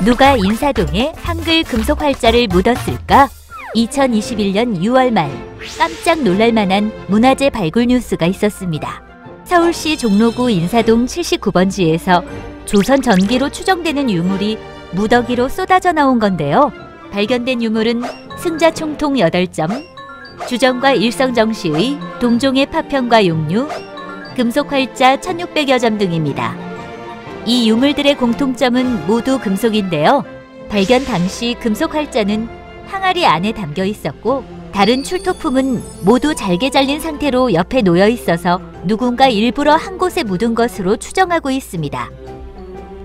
누가 인사동에 한글 금속 활자를 묻었을까? 2021년 6월 말 깜짝 놀랄만한 문화재 발굴 뉴스가 있었습니다. 서울시 종로구 인사동 79번지에서 조선 전기로 추정되는 유물이 무더기로 쏟아져 나온 건데요. 발견된 유물은 승자 총통 8점, 주정과 일성정씨의 동종의 파편과 용류, 금속 활자 1600여 점 등입니다. 이 유물들의 공통점은 모두 금속인데요. 발견 당시 금속 활자는 항아리 안에 담겨 있었고 다른 출토품은 모두 잘게 잘린 상태로 옆에 놓여 있어서 누군가 일부러 한 곳에 묻은 것으로 추정하고 있습니다.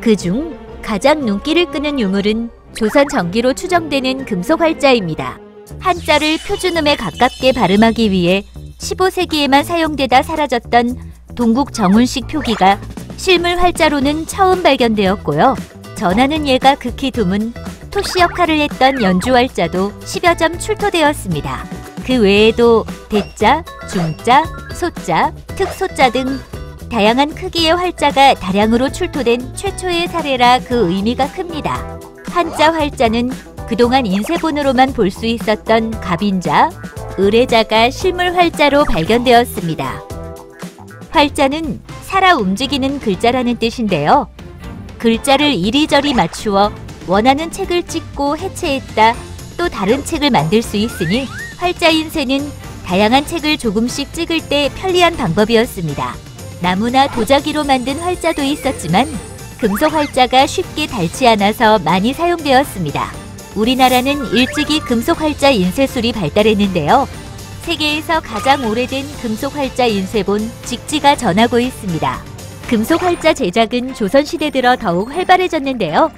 그중 가장 눈길을 끄는 유물은 조선 전기로 추정되는 금속 활자입니다. 한자를 표준음에 가깝게 발음하기 위해 15세기에만 사용되다 사라졌던 동국 정운식 표기가 실물 활자로는 처음 발견되었고요. 전하는 예가 극히 드문 토시 역할을 했던 연주 활자도 10여 점 출토되었습니다. 그 외에도 대자, 중자, 소자, 특소자 등 다양한 크기의 활자가 다량으로 출토된 최초의 사례라 그 의미가 큽니다. 한자 활자는 그동안 인쇄본으로만 볼 수 있었던 갑인자, 의뢰자가 실물 활자로 발견되었습니다. 활자는 살아 움직이는 글자라는 뜻인데요. 글자를 이리저리 맞추어 원하는 책을 찍고 해체했다 또 다른 책을 만들 수 있으니 활자 인쇄는 다양한 책을 조금씩 찍을 때 편리한 방법이었습니다. 나무나 도자기로 만든 활자도 있었지만 금속 활자가 쉽게 닳지 않아서 많이 사용되었습니다. 우리나라는 일찍이 금속 활자 인쇄술이 발달했는데요. 세계에서 가장 오래된 금속 활자 인쇄본 직지가 전하고 있습니다. 금속 활자 제작은 조선시대 들어 더욱 활발해졌는데요.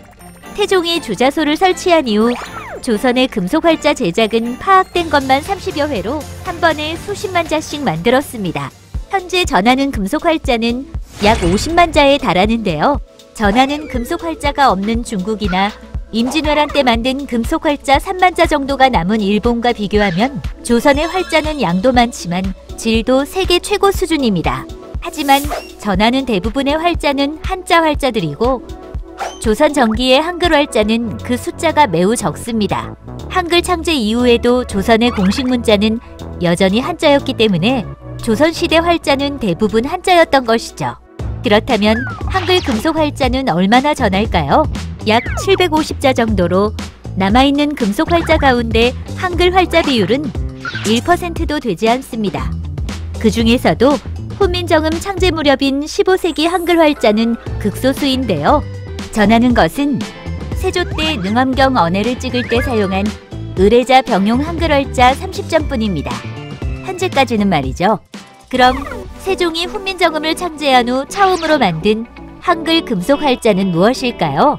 태종이 주자소를 설치한 이후 조선의 금속 활자 제작은 파악된 것만 30여 회로 한 번에 수십만 자씩 만들었습니다. 현재 전하는 금속 활자는 약 50만 자에 달하는데요. 전하는 금속 활자가 없는 중국이나 임진왜란 때 만든 금속 활자 3만 자 정도가 남은 일본과 비교하면 조선의 활자는 양도 많지만 질도 세계 최고 수준입니다. 하지만 전하는 대부분의 활자는 한자 활자들이고 조선 전기의 한글 활자는 그 숫자가 매우 적습니다. 한글 창제 이후에도 조선의 공식 문자는 여전히 한자였기 때문에 조선시대 활자는 대부분 한자였던 것이죠. 그렇다면 한글 금속 활자는 얼마나 전할까요? 약 750자 정도로 남아있는 금속 활자 가운데 한글 활자 비율은 1%도 되지 않습니다. 그 중에서도 훈민정음 창제 무렵인 15세기 한글 활자는 극소수인데요. 전하는 것은 세조 때 능엄경 언해를 찍을 때 사용한 의뢰자 병용 한글 활자 30점뿐입니다. 현재까지는 말이죠. 그럼 세종이 훈민정음을 창제한 후 처음으로 만든 한글 금속 활자는 무엇일까요?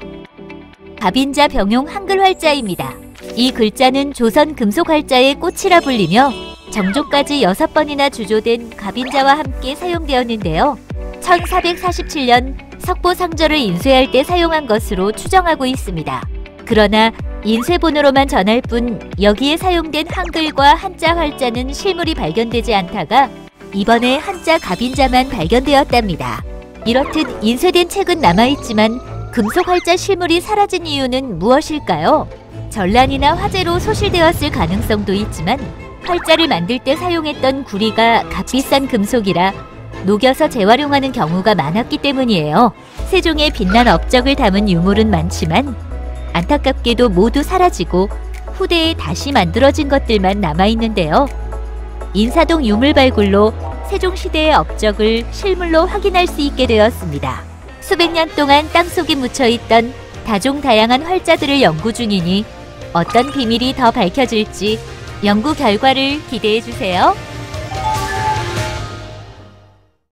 갑인자 병용 한글 활자입니다. 이 글자는 조선 금속 활자의 꽃이라 불리며 정조까지 6번이나 주조된 갑인자와 함께 사용되었는데요. 1447년 석보상절을 인쇄할 때 사용한 것으로 추정하고 있습니다. 그러나 인쇄본으로만 전할 뿐 여기에 사용된 한글과 한자 활자는 실물이 발견되지 않다가 이번에 한자 갑인자만 발견되었답니다. 이렇듯 인쇄된 책은 남아있지만 금속 활자 실물이 사라진 이유는 무엇일까요? 전란이나 화재로 소실되었을 가능성도 있지만 활자를 만들 때 사용했던 구리가 값비싼 금속이라 녹여서 재활용하는 경우가 많았기 때문이에요. 세종의 빛난 업적을 담은 유물은 많지만 안타깝게도 모두 사라지고 후대에 다시 만들어진 것들만 남아있는데요. 인사동 유물 발굴로 세종시대의 업적을 실물로 확인할 수 있게 되었습니다. 수백 년 동안 땅속에 묻혀있던 다종다양한 활자들을 연구 중이니 어떤 비밀이 더 밝혀질지 연구 결과를 기대해주세요.